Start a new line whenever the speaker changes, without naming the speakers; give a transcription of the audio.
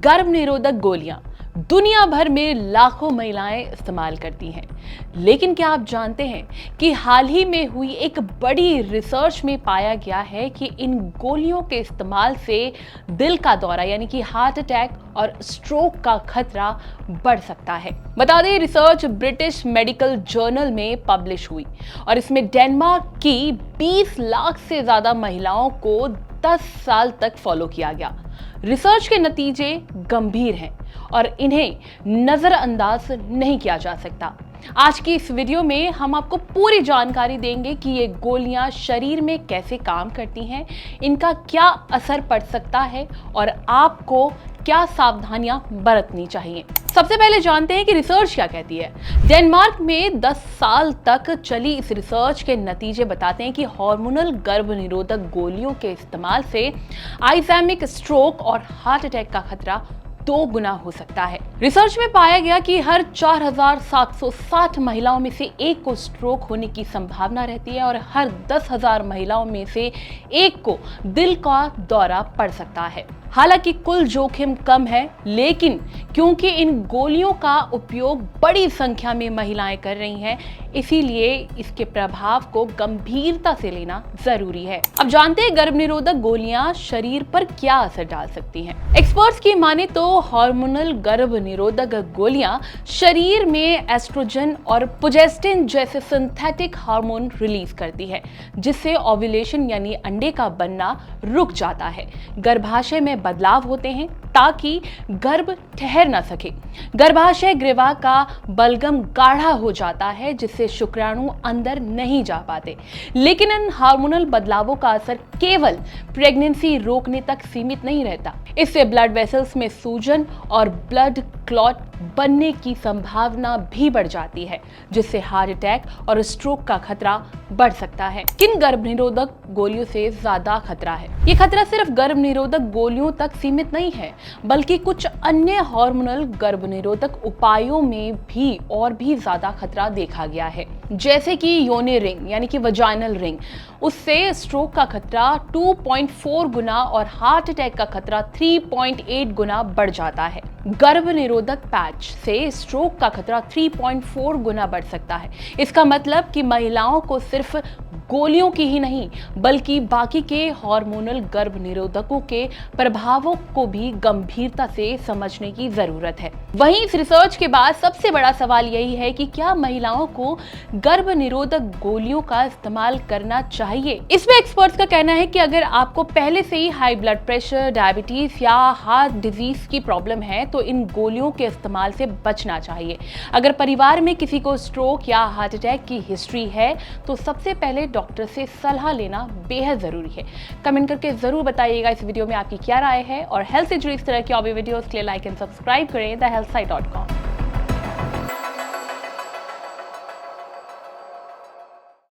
गर्भ निरोधक गोलियां दुनिया भर में लाखों महिलाएं इस्तेमाल करती हैं, लेकिन क्या आप जानते हैं कि हाल ही में हुई एक बड़ी रिसर्च में पाया गया है कि इन गोलियों के इस्तेमाल से दिल का दौरा यानी कि हार्ट अटैक और स्ट्रोक का खतरा बढ़ सकता है। बता दें, रिसर्च ब्रिटिश मेडिकल जर्नल में पब्लिश हुई और इसमें डेनमार्क की 20 लाख से ज्यादा महिलाओं को 10 साल तक फॉलो किया गया। रिसर्च के नतीजे गंभीर हैं और इन्हें नजरअंदाज नहीं किया जा सकता। आज की इस वीडियो में हम आपको पूरी जानकारी देंगे कि ये गोलियां शरीर में कैसे काम करती हैं, इनका क्या असर पड़ सकता है और आपको क्या सावधानियां बरतनी चाहिए। सबसे पहले जानते हैं कि रिसर्च क्या कहती है। डेनमार्क में 10 साल तक चली इस रिसर्च के नतीजे बताते हैं कि हार्मोनल गर्भ निरोधक गोलियों के इस्तेमाल से आइसेमिक स्ट्रोक और हार्ट अटैक का खतरा 2 गुना हो सकता है। रिसर्च में पाया गया कि हर 4,760 महिलाओं में से एक को स्ट्रोक होने की संभावना रहती है और हर 10,000 महिलाओं में से एक को दिल का दौरा पड़ सकता है। हालांकि कुल जोखिम कम है, लेकिन क्योंकि इन गोलियों का उपयोग बड़ी संख्या में महिलाएं कर रही हैं, इसीलिए इसके प्रभाव को गंभीरता से लेना जरूरी है। अब जानते हैं गर्भ निरोधक गोलियां शरीर पर क्या असर डाल सकती हैं। एक्सपर्ट्स की माने तो हार्मोनल गर्भ निरोधक गोलियां शरीर में एस्ट्रोजन और प्रोजेस्टिन जैसे सिंथेटिक हार्मोन रिलीज करती है, जिससे ओव्यूलेशन यानी अंडे का बनना रुक जाता है। गर्भाशय में बदलाव होते हैं ताकि गर्भ ठहर न सके। गर्भाशय ग्रीवा का बलगम गाढ़ा हो जाता है, जिससे शुक्राणु अंदर नहीं जा पाते। लेकिन इन हार्मोनल बदलावों का असर केवल प्रेगनेंसी रोकने तक सीमित नहीं रहता। इससे ब्लड वेसल्स में सूजन और ब्लड क्लॉट बनने की संभावना भी बढ़ जाती है, जिससे हार्ट अटैक और स्ट्रोक का खतरा बढ़ सकता है। किन गर्भ निरोधक गोलियों से ज्यादा खतरा है? ये खतरा सिर्फ गर्भ निरोधक गोलियों तक सीमित नहीं है, बल्कि कुछ अन्य हार्मोनल गर्भ निरोधक उपायों में भी और भी ज्यादा खतरा देखा गया है, जैसे कि योनि रिंग यानी कि वजाइनल रिंग। उससे स्ट्रोक का खतरा 2.4 गुना और हार्ट अटैक का खतरा 3.8 गुना बढ़ जाता है। गर्भ निरोधक पैच से स्ट्रोक का खतरा 3.4 गुना बढ़ सकता है। इसका मतलब कि महिलाओं को सिर्फ गोलियों की ही नहीं, बल्कि बाकी के हार्मोनल गर्भ निरोधकों के प्रभावों को भी गंभीरता से समझने की जरूरत है। वहीं इस रिसर्च के बाद सबसे बड़ा सवाल यही है कि क्या महिलाओं को गर्भ निरोधक गोलियों का इस्तेमाल करना चाहिए। इसमें एक्सपर्ट्स का कहना है कि अगर आपको पहले से ही हाई ब्लड प्रेशर, डायबिटीज या हार्ट डिजीज की प्रॉब्लम है तो इन गोलियों के इस्तेमाल से बचना चाहिए। अगर परिवार में किसी को स्ट्रोक या हार्ट अटैक की हिस्ट्री है तो सबसे पहले डॉक्टर से सलाह लेना बेहद जरूरी है। कमेंट करके जरूर बताइएगा इस वीडियो में आपकी क्या राय है और हेल्थ से जुड़ी इस तरह की और भी वीडियोस के लिए लाइक एंड सब्सक्राइब करें द हेल्थ साइट.com।